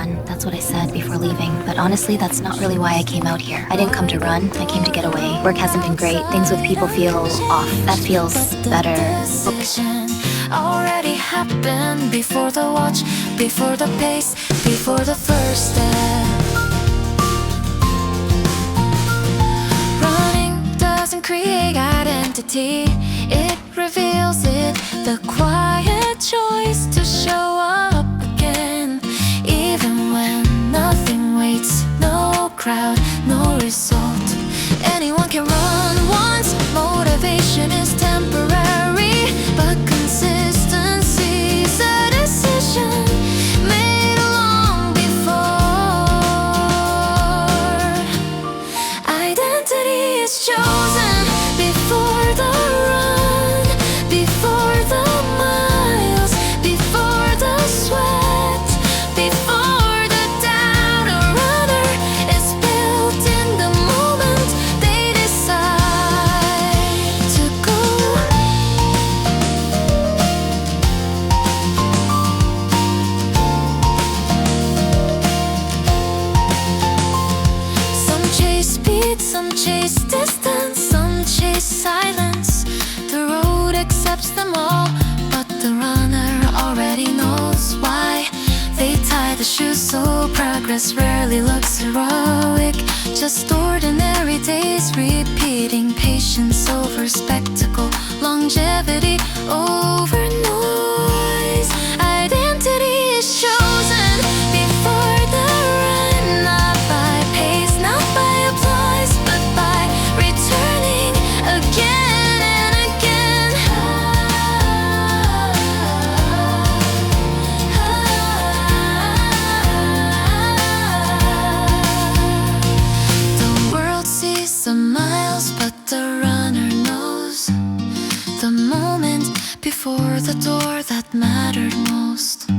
run. That's what I said before leaving. But honestly, that's not really why I came out here. I didn't come to run, I came to get away. Work hasn't been great. Things with people feel off. That feels better. Already happened before the watch, before the pace, before the first step. Running doesn't create identity, it reveals it. The quiet choice to show up again, even when nothing waits. No crowd, no result. Anyone can run once. Motivation is temporary, but consistency's a decision made long before. Identity is chosen before the run, before the miles, before the sweat, before the doubt. A runner is built in the moment they decide to go. Some chase speed, some chase distance, some chase silence. The road accepts them all, but the runner already knows why. They tie the shoes so progress rarely looks heroic. Just ordinary days, repeating patience over spectacle, longevity over noise. Identity is chosen before the run, not by pace, not by applause, but by returning again and again. The world sees the miles, but the runner knows the moment before the door that mattered most.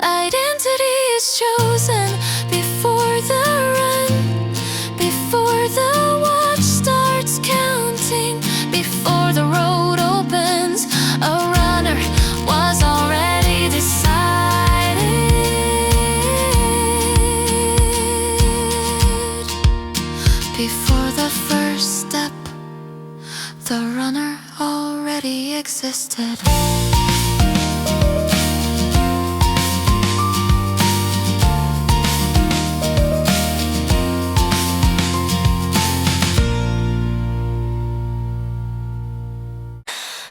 Identity is chosen before the run, before the watch starts counting, before the road opens. A runner was already decided. Before the first step, the runner already existed.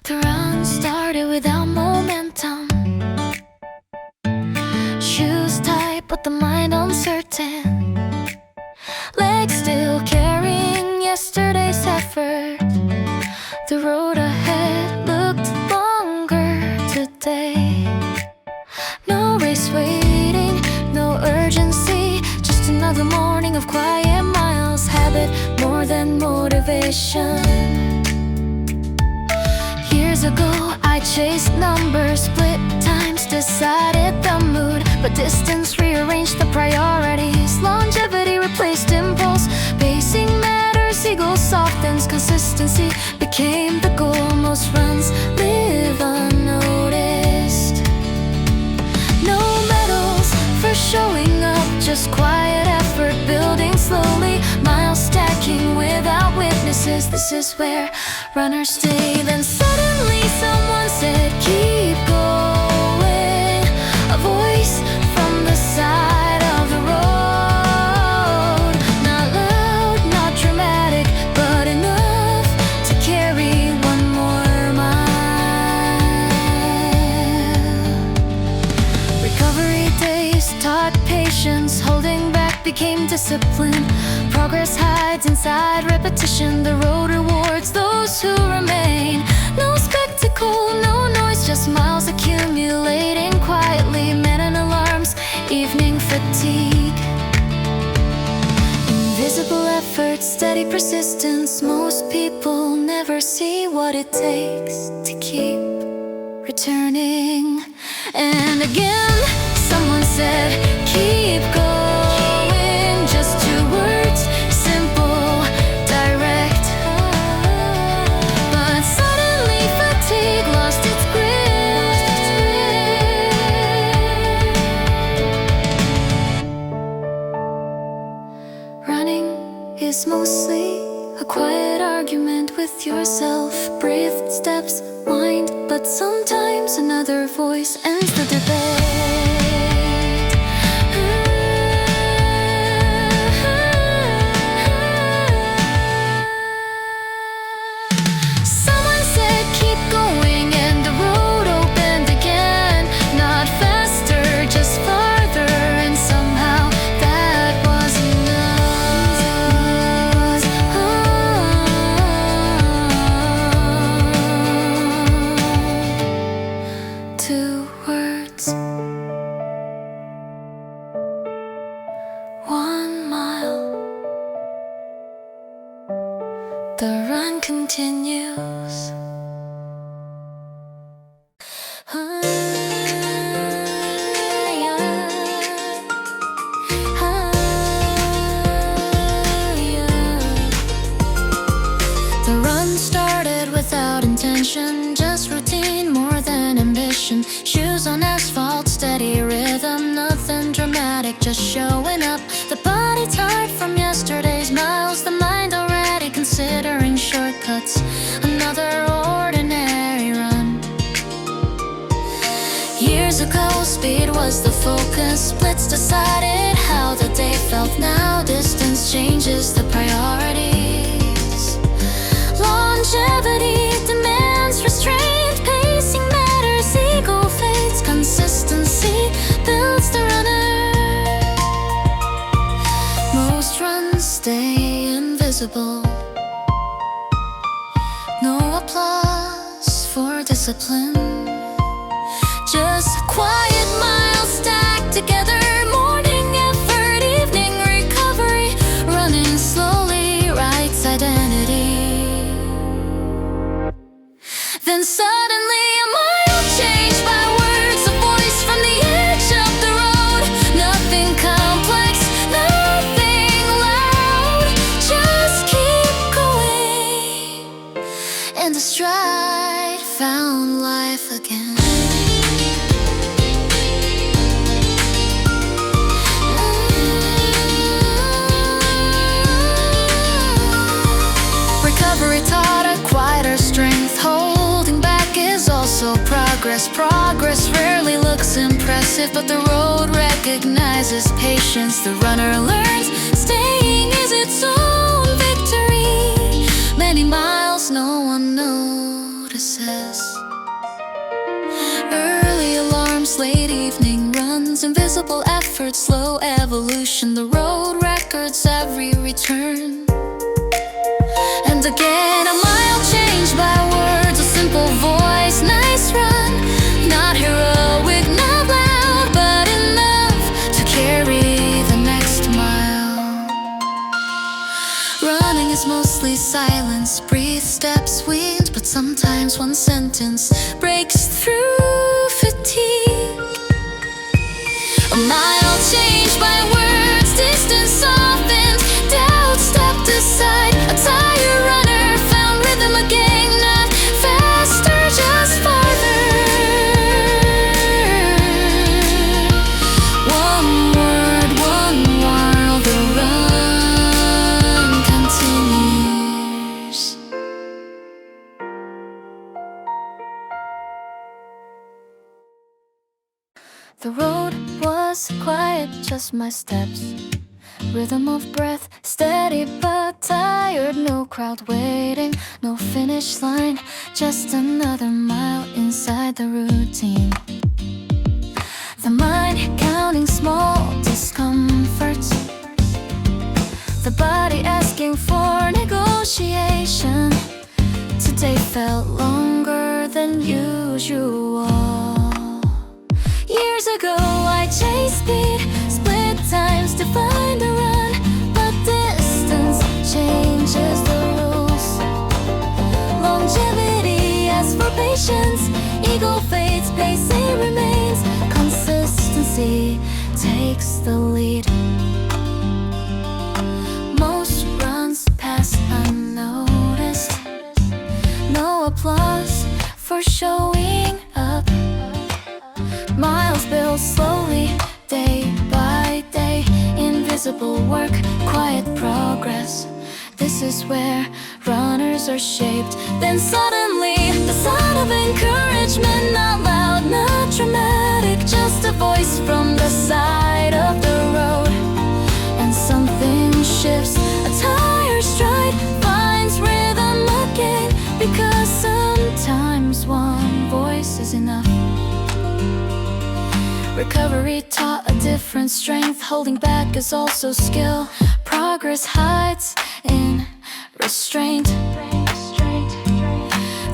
The run started without momentum, shoes tight but the mind uncertain, legs still carrying yesterday's effort. The road ahead looked longer today. No race waiting, no urgency, just another morning of quiet miles. Habit more than motivation. Years ago I chased numbers, split times, decided the mood, but distance rearranged the priorities. Longevity replaced impulse, pacing matters, ego softens, consistency became the goal. Most runs live unnoticed. No medals for showing up, just quiet effort building slowly, miles stacking without witnesses. This is where runners stay. Then suddenly someone said, keep going. A voice from the side of the road, not loud, not dramatic, but enough to carry one more mile. Recovery days taught patience, holding back became discipline. Progress hides inside repetition. The road rewards those who remain. No spectacle, no noise, just miles accumulating quietly. Men and alarms, evening fatigue. Invisible effort, steady persistence. Most people never see what it takes to keep returning. And again, someone said, keep going. Just two words, simple, direct. But suddenly fatigue lost its grip. is mostly a quiet argument with yourself. Breathed steps, mind, but sometimes another voice ends the debate. Someone said keep going and the road opened again. Not faster, just farther, and somehow that was enough. 2 words, 1 mile. The run continues. The run started without intention, just routine more than ambition. Shoes on asphalt, steady rhythm, nothing dramatic, just showing up. The body tired from yesterday's miles, the mind already considering shortcuts. Another ordinary run. Years ago, speed was the focus. Splits decided how the day felt. Now distance changes the priorities. Longevity demands restraint. Pacing matters, ego fades. Consistency builds the runner. Most runs stay invisible. No applause for discipline. Just quiet miles stacked together. Morning effort, evening recovery. Running slowly writes identity. Then suddenly a mile changed by words, a voice from the edge of the road. Nothing complex, nothing loud. Just keep going. And the stride found life again. Recovery taught a quieter strength. Holding back is also progress. Progress rarely looks impressive, but the road recognizes patience. The runner learns staying is its own victory. Many miles no one notices. Early alarms, late evening runs, invisible effort, slow evolution. The road records every return. And again, a mile changed by words, a simple voice, nice run. Not heroic, not loud, but enough to carry the next mile. Running is mostly silence, breathe, steps, wind, but sometimes one sentence breaks through fatigue. A mile changed by words, distance softened, doubt stepped aside. A tired runner found rhythm again, not faster, just farther. 1 word, 1 while the run continues. The road was quiet, just my steps. Rhythm of breath, steady but tired. No crowd waiting, no finish line. Just another mile inside the routine. The mind counting small discomforts. The body asking for negotiation. Today felt longer than usual. Years ago I chased speed, split times to find a run. But distance changes the rules. Longevity asks for patience. Ego fades, pacing remains. Consistency takes the lead. Most runs pass unnoticed. No applause for showing up. Miles build slowly, day by day. Invisible work, quiet progress. places where runners are shaped. Then suddenly, the sound of encouragement, not loud, not dramatic, just a voice from the side of the road. And something shifts, a tired stride finds rhythm again, because sometimes one voice is enough. Recovery taught a different strength. Holding back is also skill. Progress hides in restraint.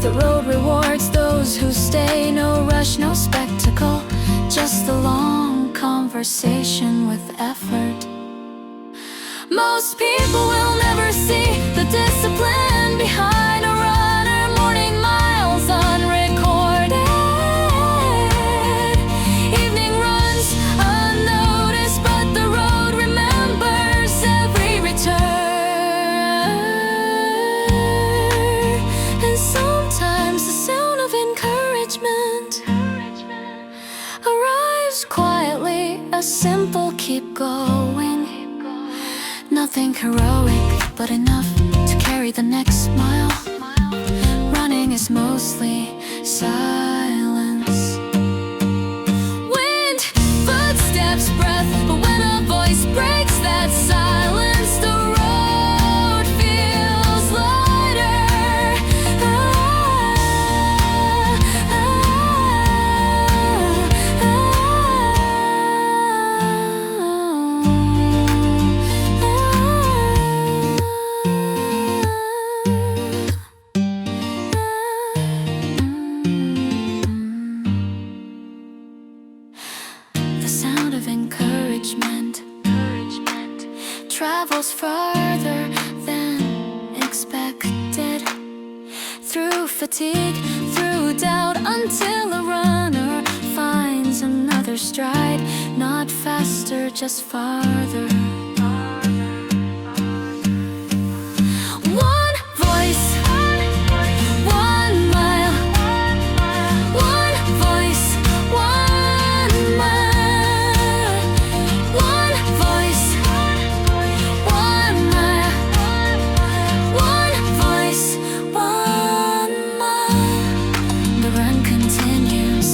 The road rewards those who stay. No rush, no spectacle, just a long conversation with effort. Most people will never see the discipline behind a runner. Morning miles unrecorded, evening runs unnoticed, but the road remembers every return. And sometimes the sound of encouragement arrives quietly, a simple keep going. Nothing heroic, but enough to carry the next mile. Running is mostly silence. Wind, footsteps, breath, but when a voice breaks that silence, the road feels lighter. The sound of encouragement travels farther than expected, through fatigue, through doubt, until a runner finds another stride. Not faster, just farther. One voice, 1 mile. One voice, 1 mile. One voice, 1 mile. One voice, 1 mile. The run continues.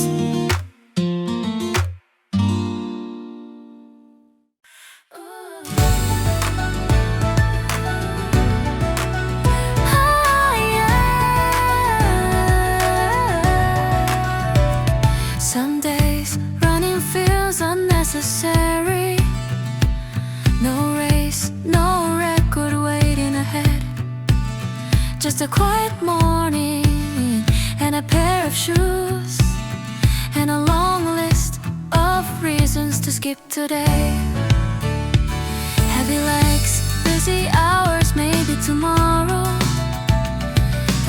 Some days running feels unnecessary. No race, no record waiting ahead. Just a quiet morning and a pair of shoes, and a long list of reasons to skip today. Heavy legs, busy hours, maybe tomorrow.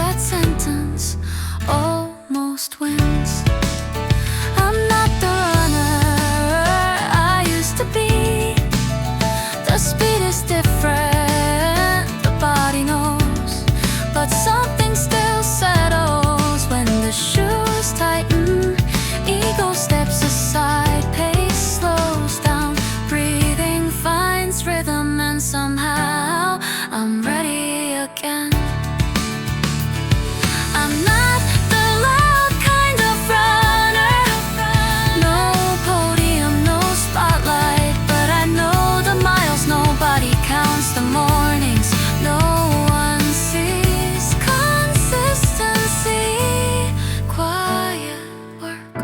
That sentence almost wins. I'm not the runner I used to be. The speed is different, the body knows, but something still settles when the shoes tighten. Ego steps aside, pace slows down, breathing finds rhythm, and somehow I'm ready again. I'm not the loud kind of runner, no podium, no spotlight, but I know the miles. Nobody counts the mornings, no one sees consistency. Quiet work,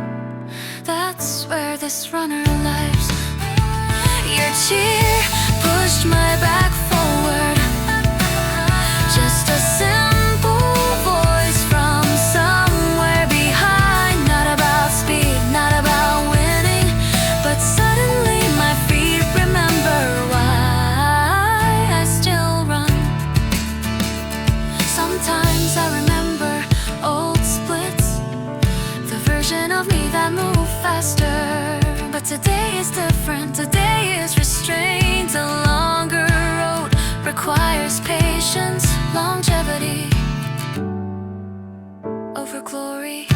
that's where this runner lives. Your cheer pushed my back forward, just a simple voice from somewhere behind. Not about speed, not about winning, but suddenly my feet remember why I still run. Sometimes I remember old splits, the version of me that moved faster. But today is different, today is restrained. A longer road requires patience, longevity over glory.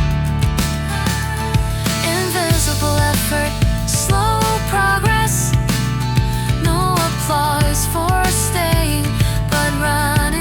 Invisible effort, slow progress, no applause for staying, but running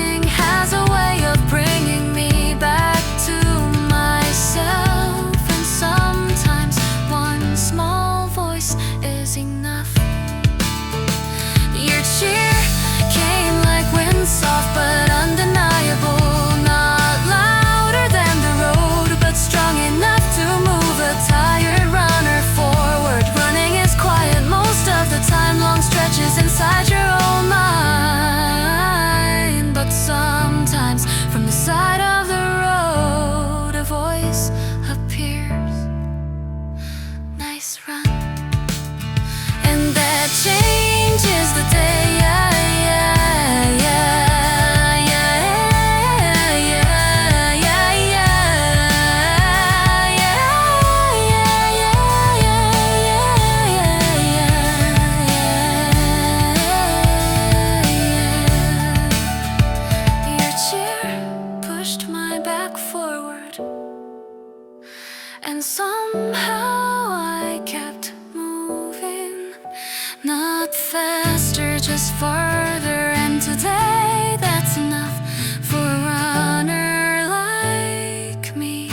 Not faster, just farther. And today that's enough for a runner like me.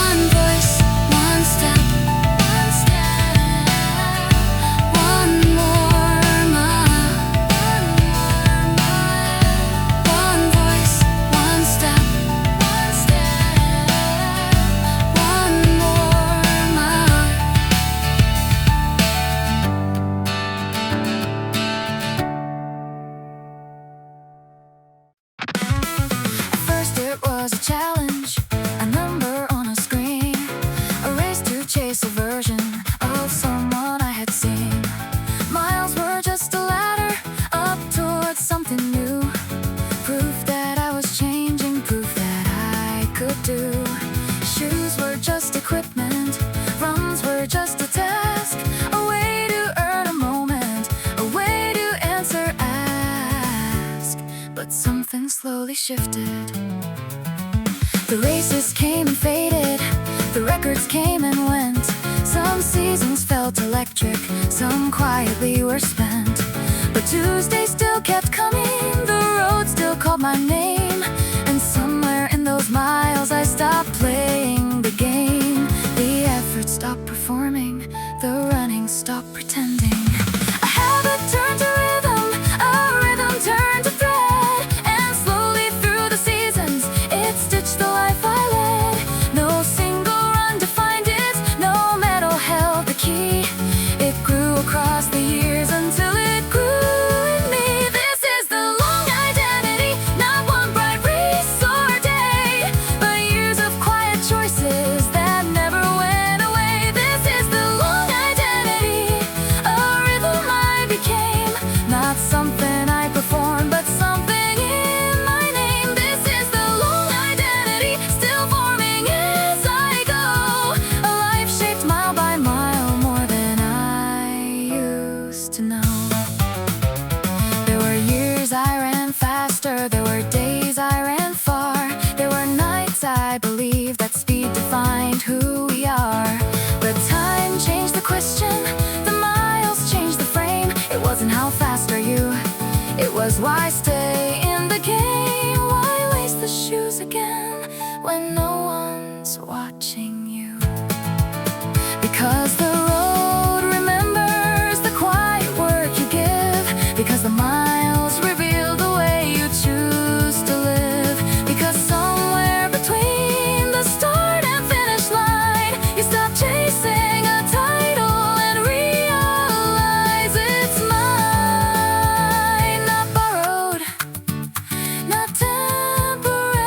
One voice, one step, one more mile. One voice, one step, one more mile. At first it was a challenge, a number on a screen, a race to chase a version of someone I had seen. Miles were just a ladder up towards something new, proof that I was changing, proof that I could do. Shoes were just equipment, runs were just a task, a way to earn a moment, a way to answer ask. But something slowly shifted. The races came and faded, the records came and went. Some seasons felt electric, some quietly were spent. But Tuesday still kept coming, the road still called my name. And somewhere in those miles I stopped playing the game. The effort stopped performing, the running stopped pretending. A habit turned to rhythm, a rhythm turned to thread. And slowly through the seasons, it stitched the life I led. No single run defined it, no medal held the key. It grew across the years until it grew in me. This is the long identity, not one bright race or day, but years of quiet choices that never went away. This is the long identity, a rhythm I became, not something I performed, but something in my name. This is the long identity, still forming as I go, a life shaped mile by mile, more than I used to know. There were years I ran faster, there were days I ran far. There were nights I believed that speed defined who we are. But time changed the question, the miles changed the frame. It wasn't how fast are you, it was why stay in the game. Why lace the shoes again when no one's watching you? Because the road remembers the quiet work you give. Because the miles reveal the way you choose to live. Because somewhere between the start and finish line, you stop chasing a title and realize it's mine. Not borrowed, not temporary.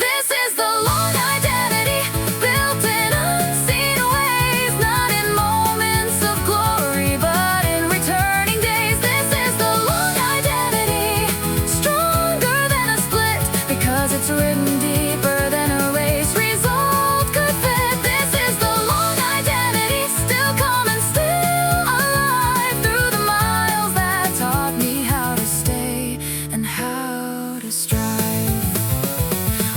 This is the long identity, built in unseen ways. Not in moments of glory, but in returning days. This is the long identity, stronger than a split, because it's written deeper than a race result could fit. This is the long identity, still calm and still alive, through the miles that taught me how to stay and how to strive.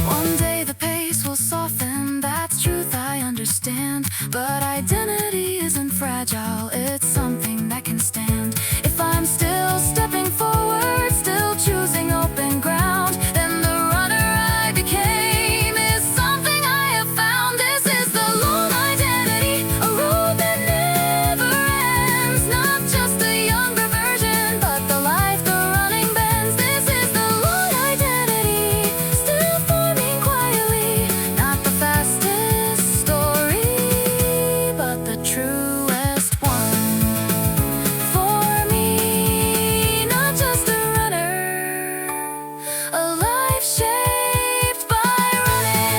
One day the pace will soften, that's truth I understand. But identity isn't fragile, it's something that can stand. If I'm still stepping forward, still choosing open ground, then the runner I became is something I have found. This is the long identity, a road that never ends. Not just a younger version, but the life the running bends. This is the long identity, still forming quietly. Not the fastest story, but the truest one. For me, not just a runner, a life shaped by running.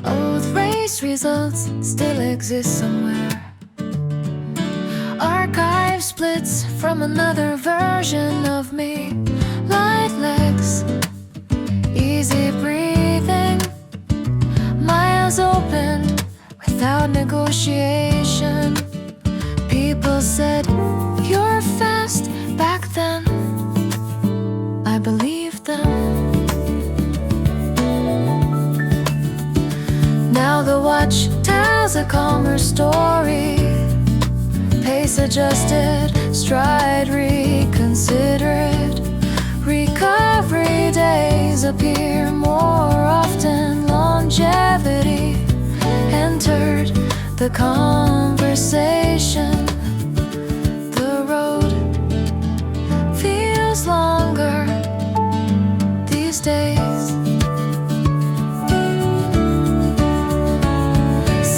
Old race results still exist somewhere. Archive splits from another version of me. Light legs, easy breathing, miles opened without negotiation. People said, "You're fast." Back then I believed them. watch tells a calmer story. Pace adjusted, stride reconsidered. Recovery days appear more often. Longevity entered the conversation. The road feels longer these days.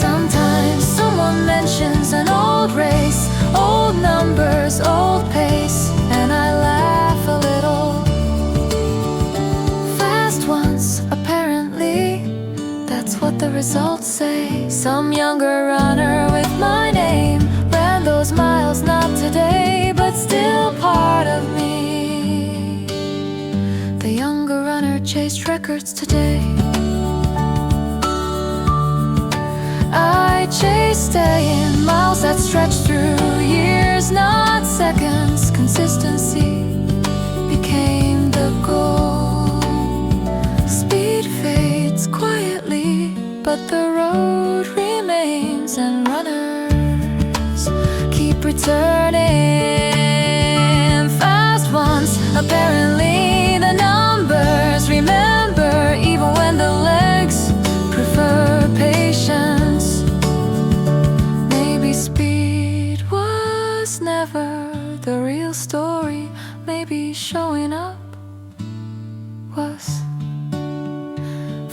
Sometimes someone mentions an old race, old numbers, old pace, and I laugh a little. Fast ones, apparently, that's what the results say. Some younger runner with my name ran those miles, not today, but still part of me. The younger runner chased records today. I chase staying miles that stretch through years, not seconds. Consistency became the goal. Speed fades quietly, but the road remains, and runners keep returning. Fast ones, apparently the numbers remember, even when the legs prefer patience. Maybe speed was never the real story. Maybe showing up was.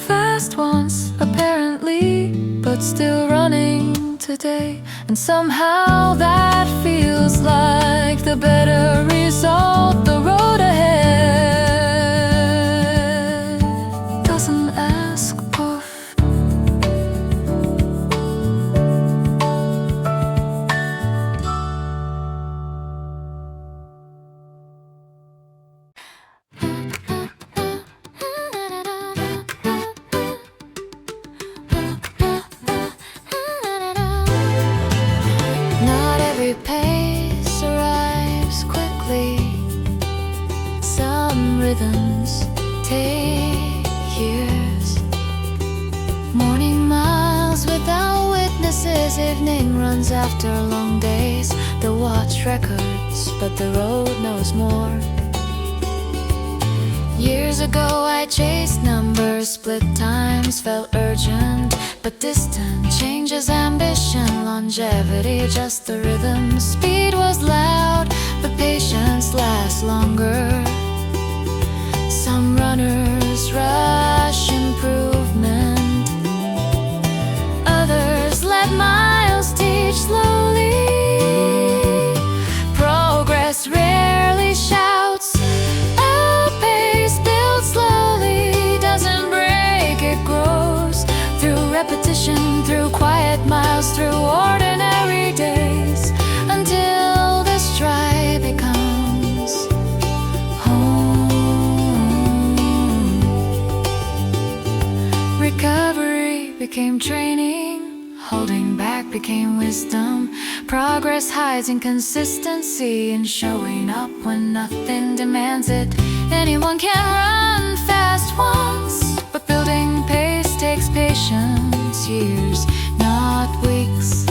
Fast ones, apparently, but still running today. And somehow that feels like the better result. The road ahead doesn't ask puff. Not every pace arrives quickly. Some rhythms take years. Morning miles without witnesses. Evening runs after long days. The watch records, but the road knows more. Years ago I chased numbers, split times, felt urgent but distant. Changes ambition, longevity, just the rhythm. Speed was loud, but patience lasts longer. Some runners rush improvement, others let miles teach slowly. Progress rarely shouts, a pace built slowly doesn't break, it grows through repetition, through quiet miles, through ordinary days, until the stride becomes home. Recovery became training, holding back became wisdom. Progress hides inconsistency in showing up when nothing demands it. Anyone can run fast once, but building pace takes patience, years, not weeks.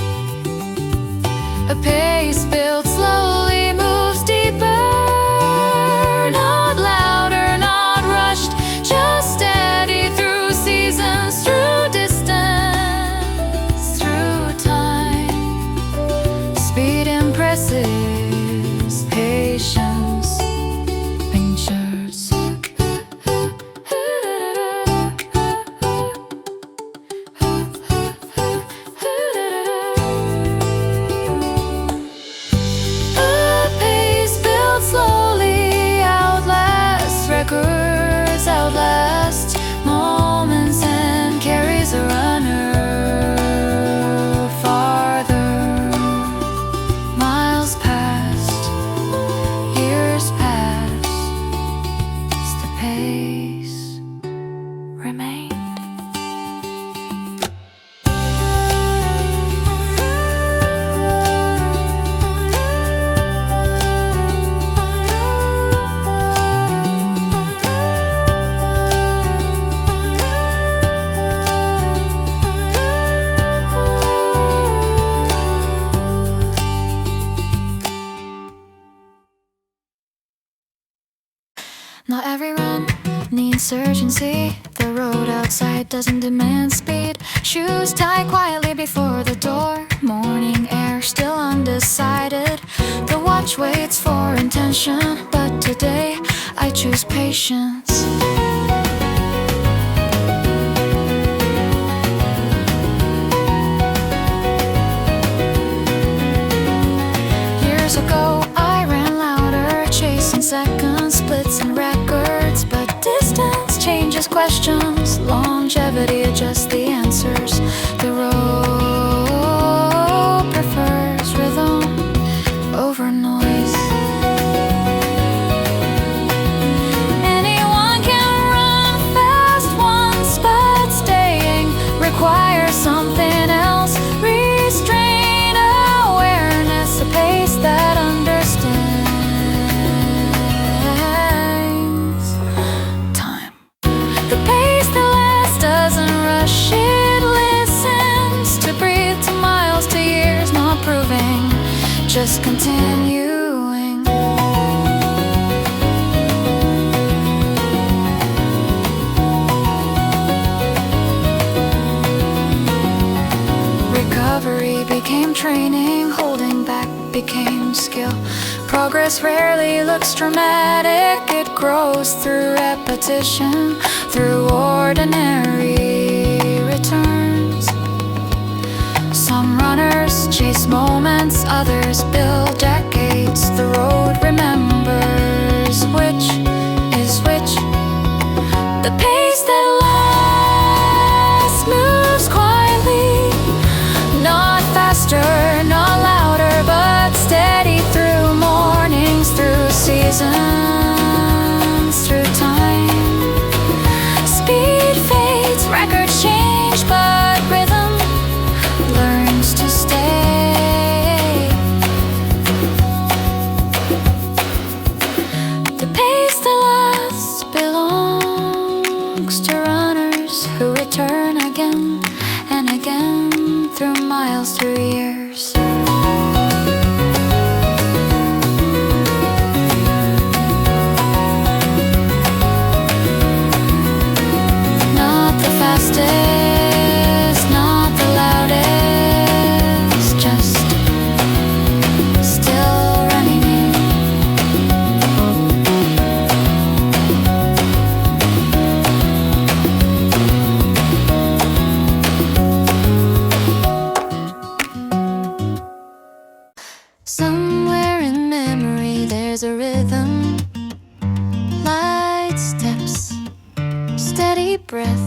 A pace built slowly moves deeper, not louder, not rushed, just steady through seasons, through distance, through time. Speed impresses, patience punctures. less urgency. The road outside doesn't demand speed. Shoes tie quietly before the door. Morning air still undecided. The watch waits for intention, but today I choose patience. Years ago I ran louder, chasing seconds, splits and records. But distance changes questions, longevity adjusts the answers. The road prefers rhythm over noise. Anyone can run fast once, but staying requires something else. Restraint, awareness, a pace that understands time. The pace that lasts doesn't rush, it listens to breathe, to miles, to years, not proving, just continuing. Recovery became training, holding back became skill. Progress rarely looks dramatic, it grows through repetition, through ordinary returns. Some runners chase moments, others build decades. The road remembers which is which. The pace that lasts moves quietly, not faster, not louder, but steady through mornings, through seasons, through time. Speed fades, records change, but rhythm learns to stay. The pace that lasts belongs to runners who return again and again, through miles, through years. Not the fastest, not the loudest, just still running. Somewhere in memory there's a rhythm, light steps, steady breath.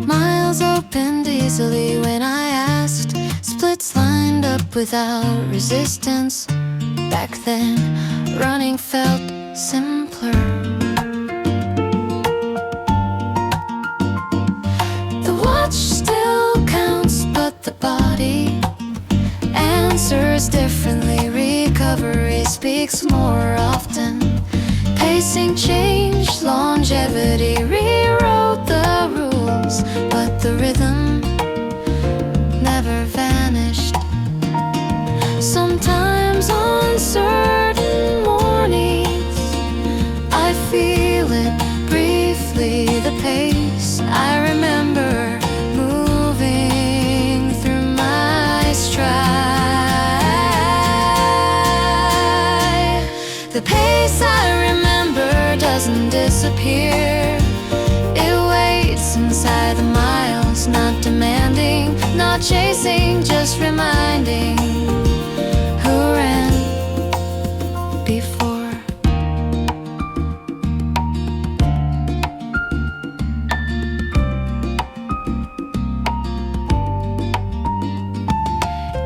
Miles opened easily when I asked, splits lined up without resistance. Back then, running felt simpler. The watch still counts, but the body answers differently. Recovery speaks more often. Pacing changed, longevity rewrote the rules, but the rhythm never vanished. Sometimes on certain mornings I feel it briefly, the pace I remember moving through my stride. The pace I remember doesn't disappear. It waits inside the miles, not demanding, not chasing, just reminding who ran before.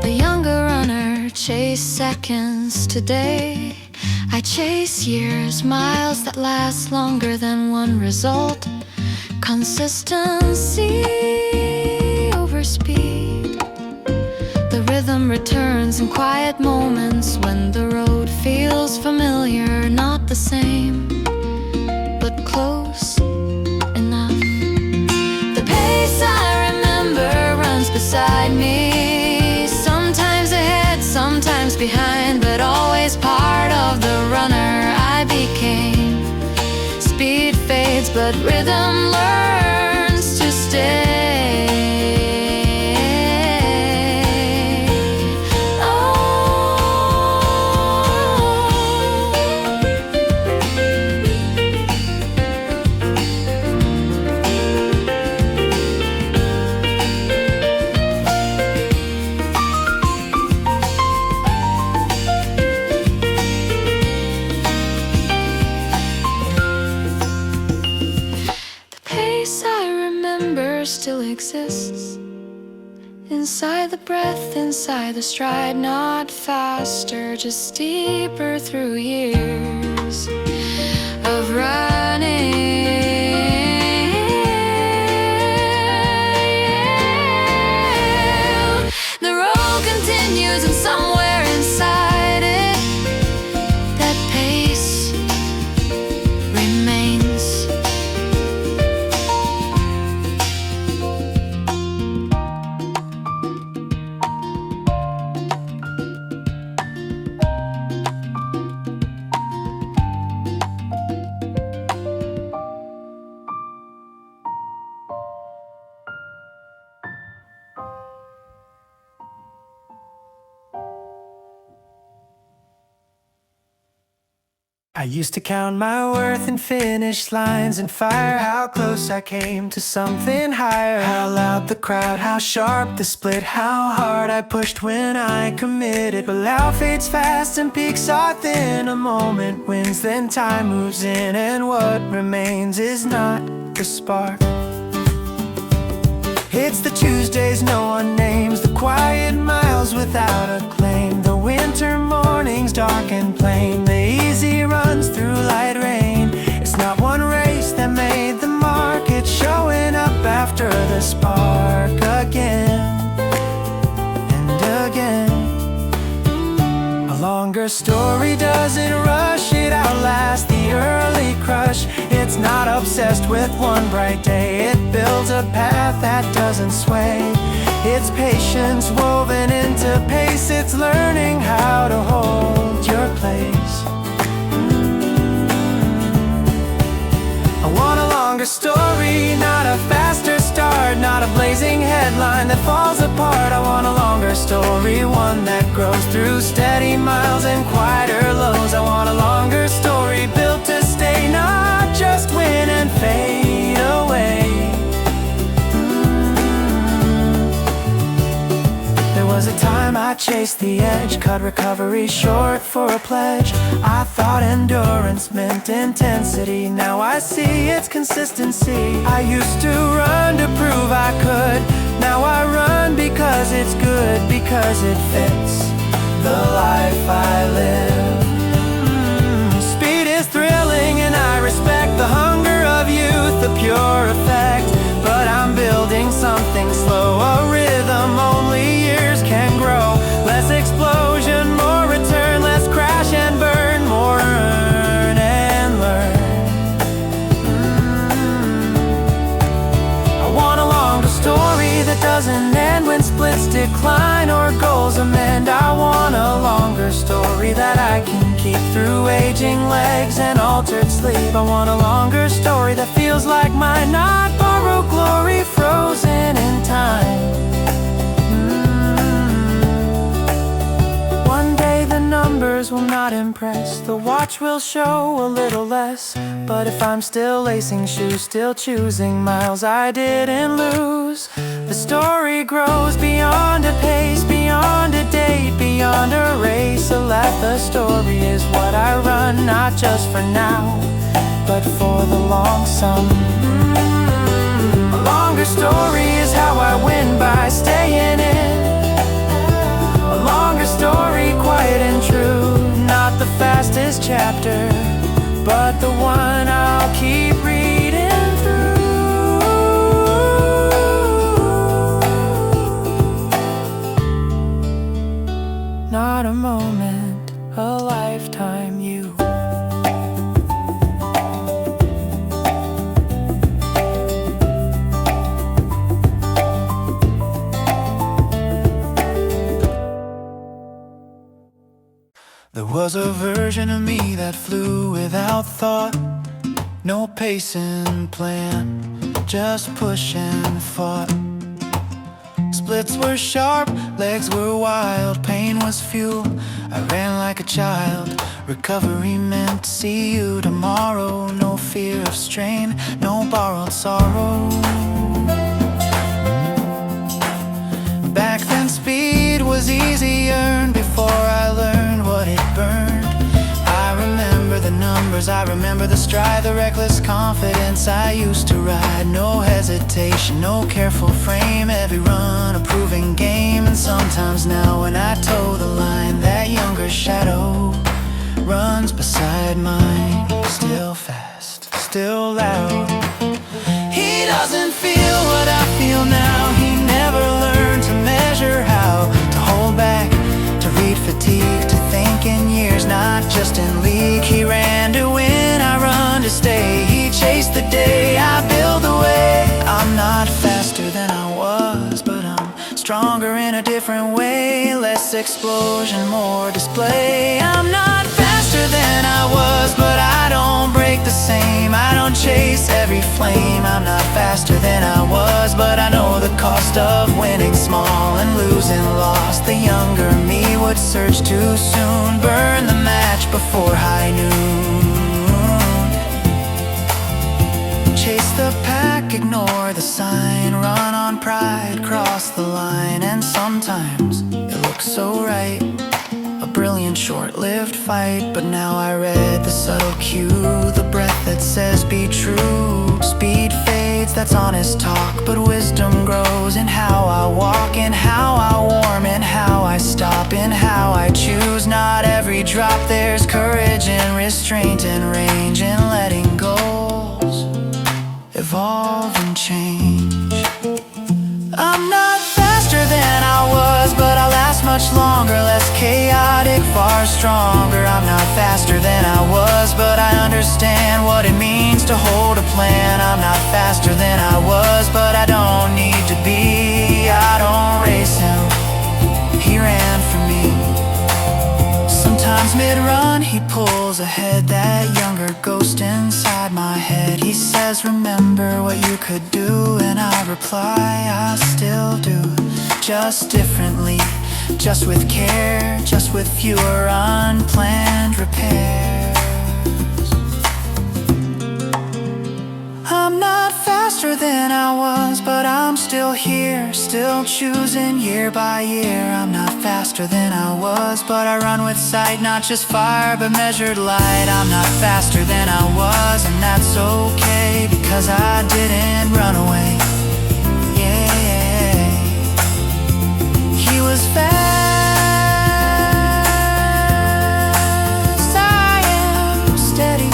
The younger runner chased seconds today. I chase years, miles that last longer than one result. Consistency over speed. The rhythm returns in quiet moments when the road feels familiar, not the same, but close enough. The pace I remember runs beside me, sometimes ahead, sometimes behind, but always part of the runner I became. Speed fades, but rhythm learns to stay. Still exists inside the breath, inside the stride, not faster, just deeper through years of running. The road continues, and somewhere inside it, that pace remains. I used to count my worth in finish lines and fire, how close I came to something higher, how loud the crowd, how sharp the split, how hard I pushed when I committed. But now fades fast and peaks are thin. A moment wins, then time moves in, and what remains is not the spark. It's the Tuesdays no one names, the quiet miles without a claim, the winter mornings dark and plain, the easy runs through light rain. It's not one race that made the mark, it's showing up after the spark again and again. A longer story doesn't rush, it outlasts the early crush. It's not obsessed with one bright day, it builds a path that doesn't sway. It's patience woven into pace, it's learning how to hold your place. I want a longer story, not a faster start, not a blazing headline that falls apart. I want a longer story, one that grows through steady miles and quieter lows. I want a longer story built to stay, not just win and fade away. There was a time I chased the edge, cut recovery short for a pledge. I thought endurance meant intensity, now I see it's consistency. I used to run to prove I could, now I run because it's good, because it fits the life I live. Speed is thrilling and I respect the hunger of youth, the pure effect. But I'm building something slow, a rhythm only years can grow. Less explosion, more return, less crash and burn, more earn and learn. I want a longer story that doesn't end when splits decline or goals amend. I want a longer story that I can keep through aging legs and altered sleep. I want a longer story that feels like mine, not borrowed glory frozen in time. One day the numbers will not impress, the watch will show a little less. But if I'm still lacing shoes, still choosing miles I didn't lose, the story grows beyond a pace, beyond a date, beyond a race. A life, the story is what I run, not just for now, but for the long sum. A longer story is how I win by staying in. A longer story, quiet and true, not the fastest chapter, but the one I'll keep reading through. Not a moment, a lifetime, you. There was a version of me that flew without thought, No pacing plan, just push and fought. Splits were sharp, legs were wild, pain was fuel. I ran like a child, recovery meant see you tomorrow. No fear of strain, no borrowed sorrow. Back then speed was easy earned before I learned what it burned. I remember the numbers, I remember the stride, the reckless confidence I used to ride. No hesitation, no careful frame, every run a proving game. And sometimes now when I toe the line, that younger shadow runs beside mine. Still fast, still loud. He doesn't feel what I feel now. He never learned to measure how to hold back, to read fatigue, to think in years, not just in league. He ran to win, I run to stay. He chased the day, I build the way. I'm not faster than I was, but I'm stronger in a different way. Less explosion, more display. I'm not faster than I was, but I don't break the same. I don't chase every flame. I'm not faster than I was, but I know the cost of winning small and losing lost. The younger me would search too soon, burn the match before high noon. Chase the pack, ignore the sign, run on pride, cross the line. And sometimes it looks so right, a brilliant short-lived fight. But now I read the subtle cue, the breath that says be true. Speed fades, that's honest talk, but wisdom grows in how I walk, in how I warm, in how I stop, in how I choose. Not every drop, there's courage in restraint and range, in letting goals evolve and change. I'm not faster than I was, but I last much longer, less chaotic, far stronger. I'm not faster than I was, but I understand what it means to hold a plan. I'm not faster than I was, but I don't need to be. I don't race him, he ran for me. Sometimes mid-run he pulls ahead, that younger ghost inside my head. He says remember what you could do, and I reply I still do, just differently, just with care, just with fewer unplanned repairs. I'm not faster than I was, but I'm still here, still choosing year by year. I'm not faster than I was, but I run with sight, not just fire, but measured light. I'm not faster than I was, and that's okay, because I didn't run away. Yeah, he was fast, I am steady.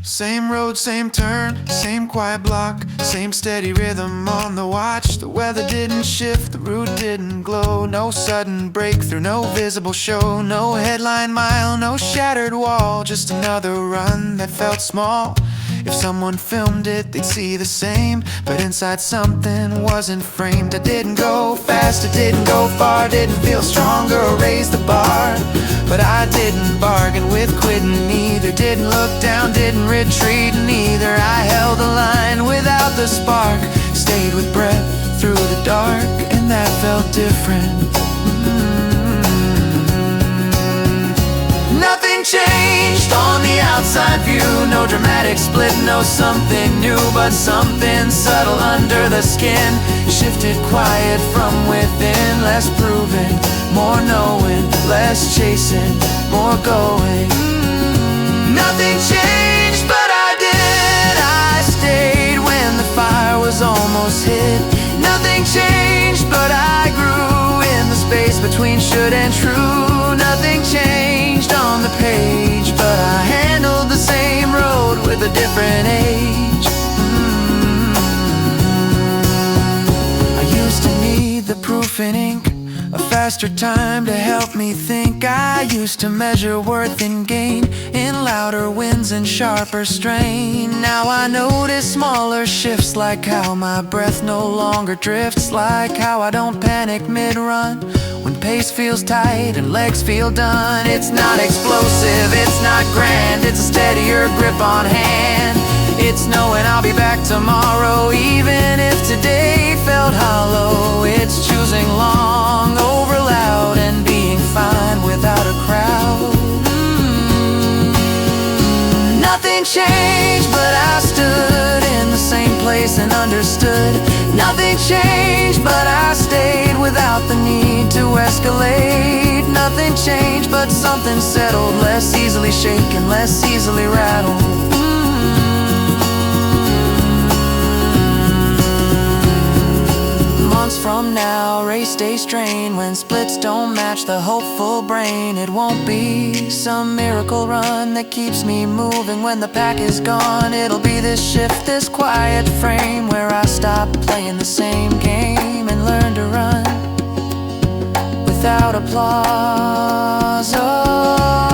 Same road, same turn, same quiet block, same steady rhythm on the watch. The weather didn't shift, the route didn't glow. No sudden breakthrough, no visible show. No headline mile, no shattered wall. Just another run that felt small. If someone filmed it, they'd see the same, but inside something wasn't framed. I didn't go fast, I didn't go far, didn't feel stronger or raise the bar. But I didn't bargain with quitting either, didn't look down, didn't retreat neither. I held the line without the spark, stayed with breath through the dark, and that felt different. Nothing changed on the outside view, no dramatic split, no something new, but something subtle under the skin. Shifted quiet from within, less proving, more knowing, less chasing, more going. Nothing changed, but I did. I stayed when the fire was almost hit. Nothing changed, but I grew in the space between should and true. Nothing changed on the page, but I handled the same road with a different age. I used to need the proof in ink, a faster time to help me think. I used to measure worth in gain, in louder winds and sharper strain. Now I notice smaller shifts, like how my breath no longer drifts, like how I don't panic mid-run when pace feels tight and legs feel done. It's not explosive, it's not grand, it's a steadier grip on hand. It's knowing I'll be back tomorrow, even if today felt hollow. It's choosing long over loud and being fine without a crowd. Nothing changed, but I stood in the same place and understood. Nothing changed, but I stayed without the need to escalate. Nothing changed, but something settled, less easily shaken, less easily rattled. Months from now, race day strain, when splits don't match the hopeful brain. It won't be some miracle run that keeps me moving when the pack is gone. It'll be this shift, this quiet frame, where I stop playing the same game and learn to run without applause. Oh,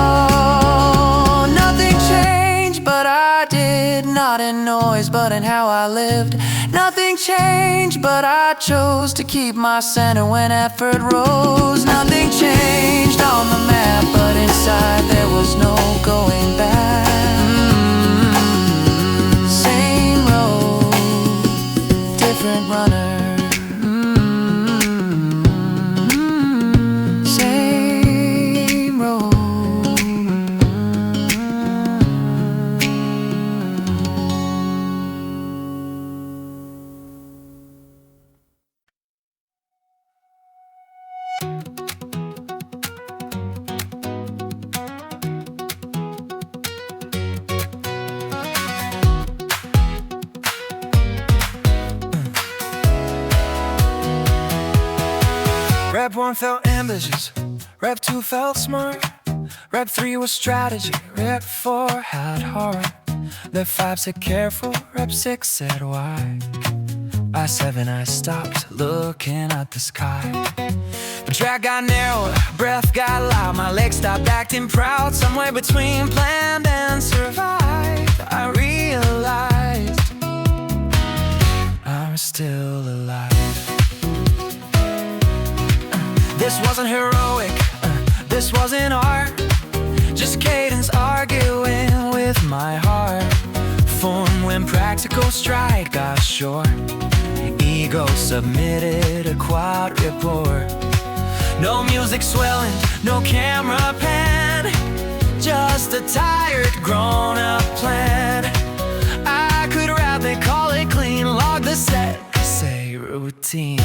nothing changed, but I did. Not in noise, but in how I lived. Nothing changed, but I chose to keep my center when effort rose. Nothing changed on the map, but inside there was no going back. Same road, different runner. Same road. Rep 1 felt ambitious, Rep 2 felt smart, Rep 3 was strategy, Rep 4 had heart. Rep 5 said careful, Rep 6 said why. By 7 I stopped looking at the sky. The track got narrower, breath got loud, my legs stopped acting proud. Somewhere between planned and survived, I realized I'm still alive. This wasn't heroic, this wasn't art, just cadence arguing with my heart. Form when practical stride got short, ego submitted a quad report. No music swelling, no camera pan, just a tired grown-up plan. I could rap it, call it clean, log the set, say routine.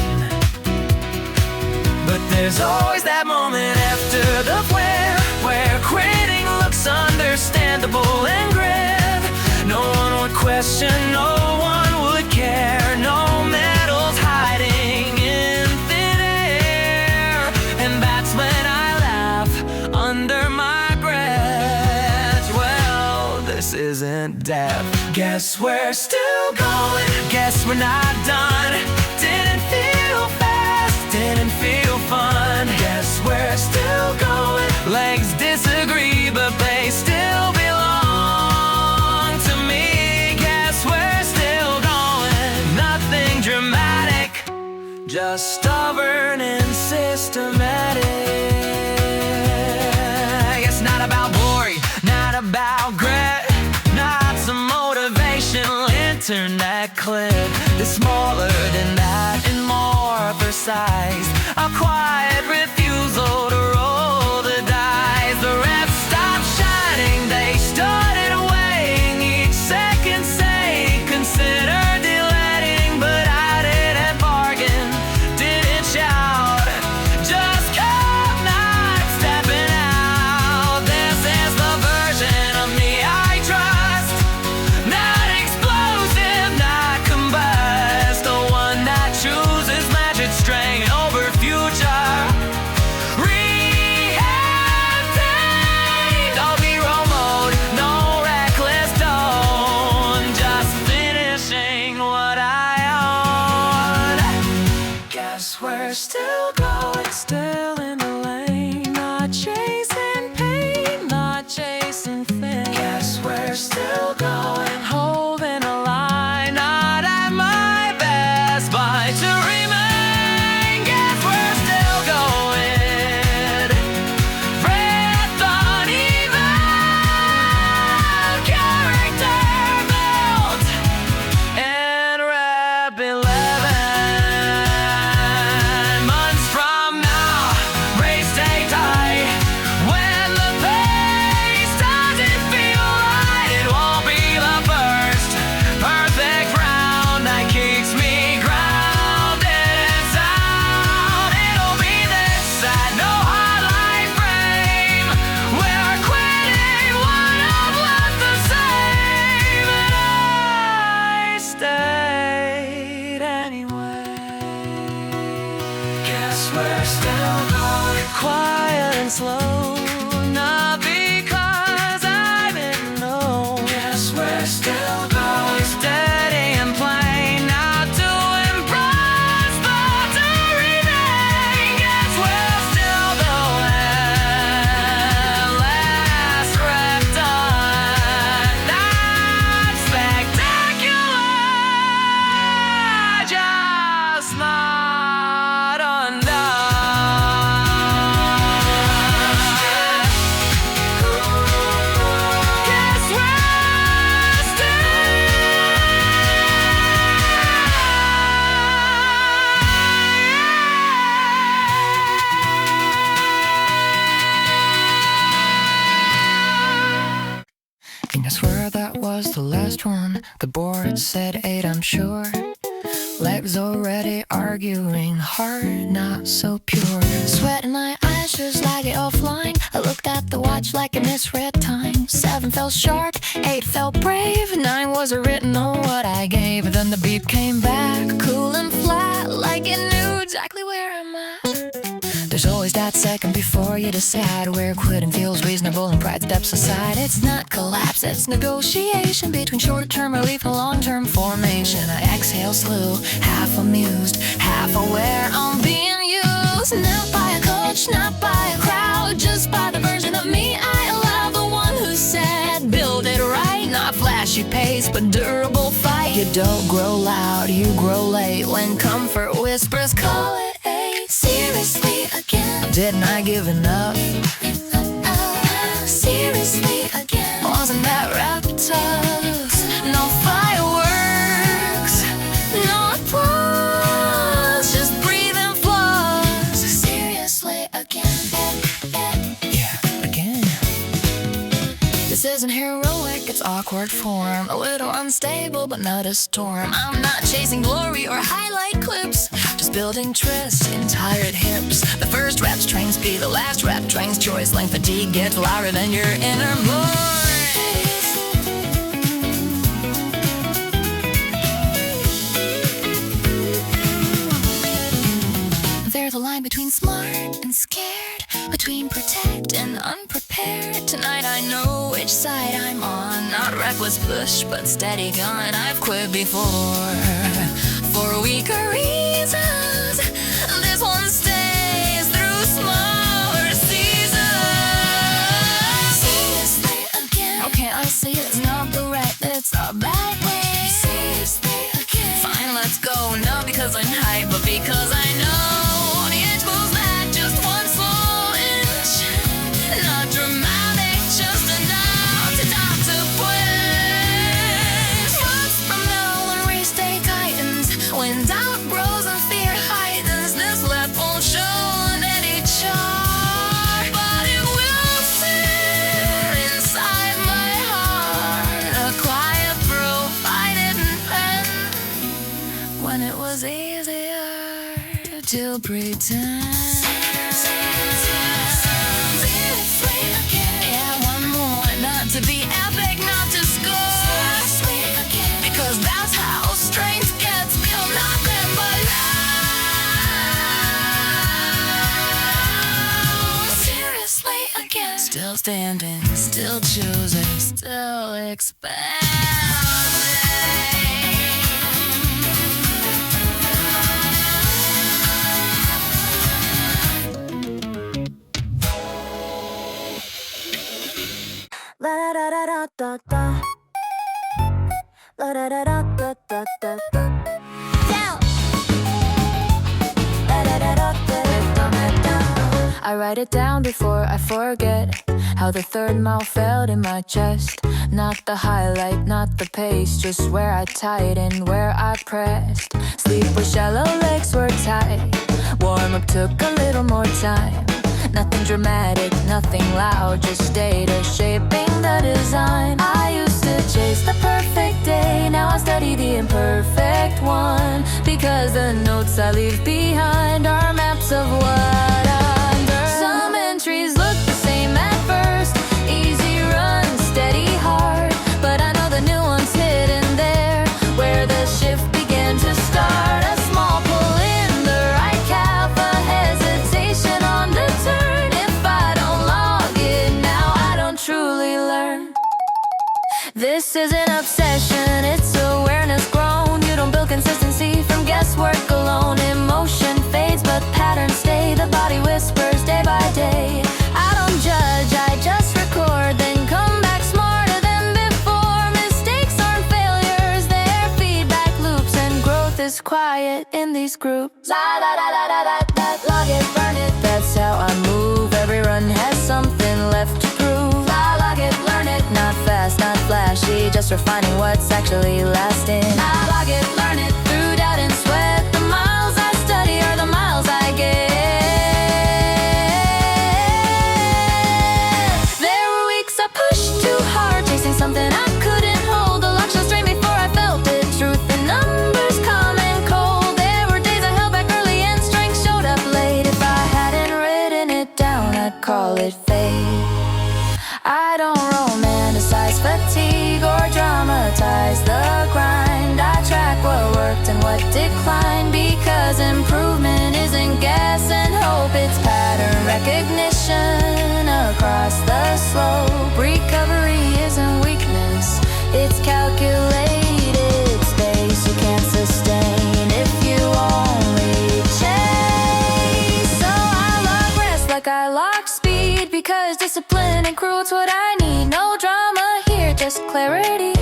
But there's always that moment after the flare, where quitting looks understandable and grand. No one would question, no one would care, no medals hiding in thin air. And that's when I laugh under my breath. Well, this isn't death. Guess we're still going, guess we're not done. Didn't feel fast, didn't feel fun. Guess we're still going. Legs disagree, but they still belong to me. Guess we're still going. Nothing dramatic, just stubborn and systematic. It's not about glory, not about grit, not some motivational internet clip. It's smaller than that and more precise. A quiet refusal to roll the dice. The reps stopped shining, they started weighing each second, saying consider deleting. But I didn't bargain, didn't shout, just kept not stepping out. This is the version of me I trust, not explosive, not combust. The one that chooses magic strain over future. Real And I swear that was the last one. The board said 8, I'm sure. Legs already arguing, heart not so pure. Sweat in my eyes just like it offline. I looked at the watch like a misread time. 7 felt sharp, 8 felt brave, 9 was written on what I gave. And then the beat came back, cool and flat, like it knew exactly where I'm at. There's always that second before you decide where quitting feels reasonable and pride steps aside. It's not collapse, it's negotiation between short-term relief and long-term formation. I exhale slow, half amused, half aware I'm being used. Not by a coach, not by a crowd, just by the version of me I allow. The one who said, build it right, not flashy pace, but durable fight. You don't grow loud, you grow late. When comfort whispers, call it a seriously again. Didn't I give enough? Seriously again. Wasn't that raptors? No fireworks, no applause, just breathing flaws. Seriously again. Yeah, again. This isn't heroic, it's awkward form. A little unstable, but not a storm. I'm not chasing glory or highlight clips, just building tryst in tired hips. The first rap's train speed, the last rap train's choice length. Fatigue gets louder than your inner voice. There's a line between smart and scared, between protect and unprepared. Tonight I know which side I'm on. Not reckless push, but steady gun. I've quit before for weaker reasons. This one stays through smaller seasons. Seriously again. How can't I see it's not the right, it's a bad way? Seriously again. Fine, let's go. Not because I'm hype, but because I know the edge moves back just one small inch. Not dramatic, just enough to talk to quit. Months from now when race day tightens, when doubt grows and fear heightens, this left won't show on any chart, but it will sit inside my heart. A quiet proof I didn't pen when it was easier to pretend. seriously again. Yeah, one more, not to be epic, not to score, Seriously again. because that's how strength gets built, nothing but love. Seriously again. Still standing, still choosing, still expanding. La da da da da da da. La da da da da da da da. Down. La da da da da da da. I write it down before I forget how the third mile felt in my chest. Not the highlight, not the pace, just where I tightened, where I pressed. Sleep with shallow legs were tight. Warm up took a little more time. Nothing dramatic, nothing loud, just data shaping the design. I used to chase the perfect day, now I study the imperfect one, because the notes I leave behind are maps of what I've learned. Some entries look the same at first, easy run, steady heart, but I know the new one's hidden there, where the shift began to start. A small pull in the right calf, a hesitation on the turn. If I don't log it now, I don't truly learn. This is an obsession, it's awareness grown. You don't build consistency from guesswork alone. Emotion fades, but patterns stay. The body whispers day by day. I don't judge, I just record, then come back smarter than before. Mistakes aren't failures, they're feedback loops, and growth is quiet in these groups. La la la la la la la. Log it, burn it, that's how I move. Every run has something left to prove. I log it, learn it, not fast, not flashy, just refining what's actually lasting. I log it, learn it, through doubt and sweat. The miles I study are the miles I get. There were weeks I pushed too hard, chasing something and what decline. Because improvement isn't guess and hope, it's pattern recognition across the slope. Recovery isn't weakness, it's calculated space you can't sustain if you only chase. So I love rest like I lock speed, because discipline and cruel's what I need. No drama here, just clarity.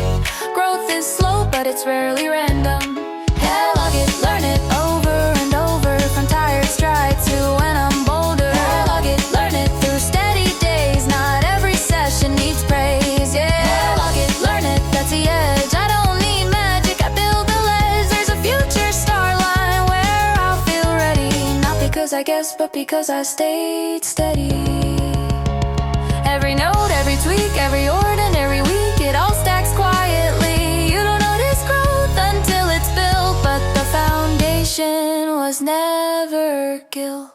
Growth is slow, but it's rarely random. Hell, I'll get learn it over and over, from tired strides to when I'm bolder. Hell, I'll get learn it through steady days. Not every session needs praise. Yeah, hell, I'll get learn it. That's the edge. I don't need magic, I build the ledge. There's a future star line where I'll feel ready. Not because I guess, but because I stayed steady. Every note, every tweak, every ordinary week, it all stacks quietly. You don't notice growth until it's built, but the foundation was never guilt.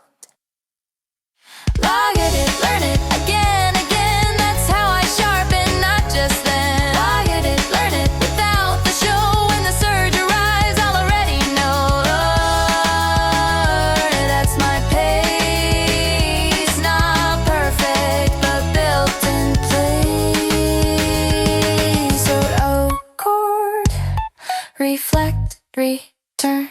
Log it, learn it again, again. That's how I sharpen, not just then. Log it, learn it without the show. When the surge arrives, I'll already know. Lord, that's my pace. Not perfect, but built in place. So, oh, chord, reflect, return.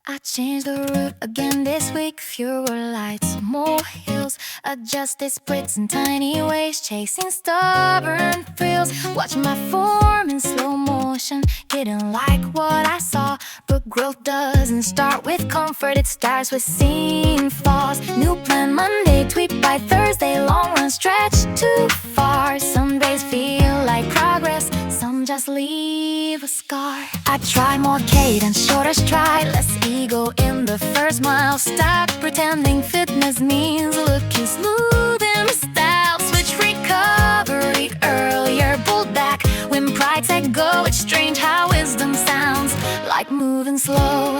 I changed the route again this week. Fewer lights, more hills, adjusted splits in tiny ways, chasing stubborn thrills. Watch my form in slow motion, didn't like what I saw. But growth doesn't start with comfort, it starts with seeing flaws. New plan Monday, tweak by Thursday, long run stretch too far. Some days feel like progress, some just leave a scar. I try more cadence, shorter stride, less ego in the first mile. Stop pretending fitness means looking smooth in style. Switch recovery earlier, pull back when pride said go. It's strange how wisdom sounds like moving slow.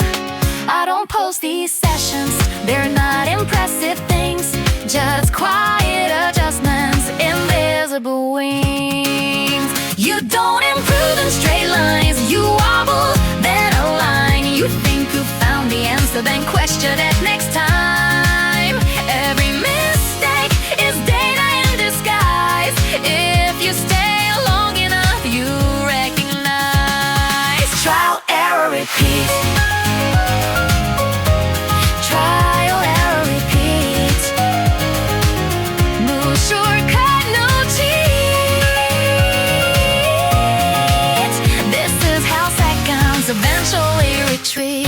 I don't post these sessions, they're not impressive things, just quiet adjustments, invisible wings. You don't improve in straight lines, you wobble, then align. You think you found the answer, then question it next time. Every mistake is data in disguise. If you stay long enough, you recognize. Trial, error, repeat. Trial, error, repeat. No shortcut, no cheat. This is how seconds eventually retreat.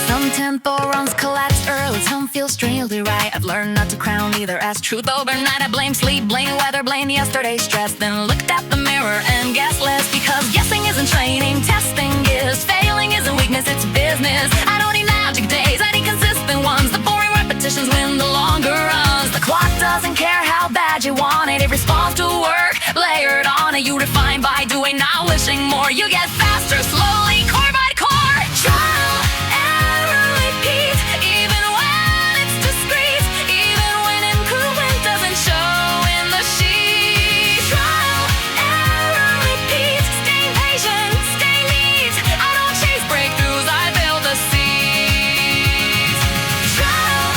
Some tempo runs collapse early, some feel strangely right. I've learned not to crown either as truth overnight. I blame sleep, blame weather, blame yesterday's stress, then looked at the mirror and guessed less. Because guessing isn't training, testing is. Failing isn't weakness, it's business. I don't need magic days, I need consistent ones. The boring repetitions win the longer runs. The clock doesn't care how bad you want it, it responds to work layered on it. You refine by doing, not wishing more. You get faster slowly, core by core. Trial, error, repeat. Even when it's discreet, even when improvement doesn't show in the sheet. Trial, error, repeat. Stay patient, stay neat. I don't chase breakthroughs, I build the seeds. Trial,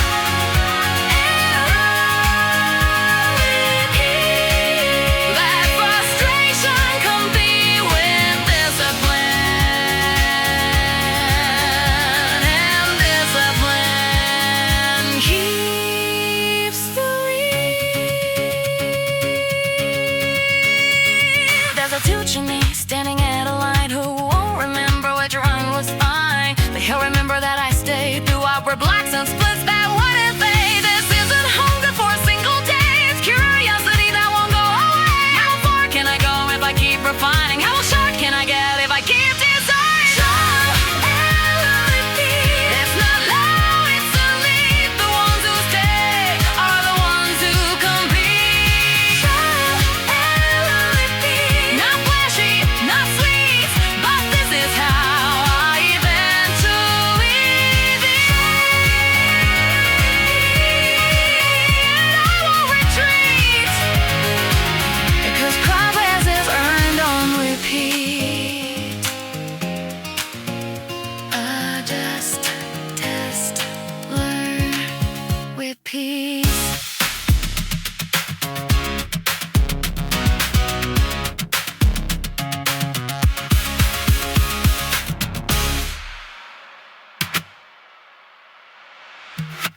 error, repeat. Let frustration compete with discipline.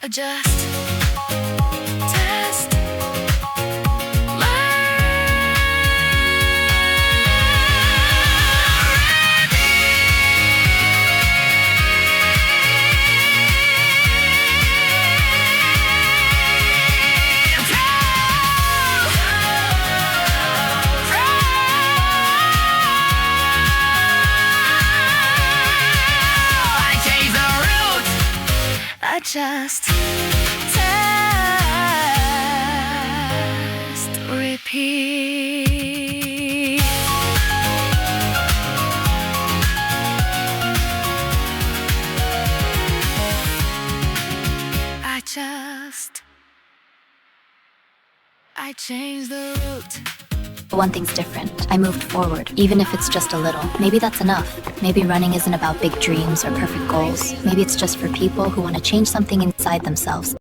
Adjust, test, adjust, test, repeat. I changed the route. One thing's different. I moved forward, even if it's just a little. Maybe that's enough. Maybe running isn't about big dreams or perfect goals. Maybe it's just for people who want to change something inside themselves.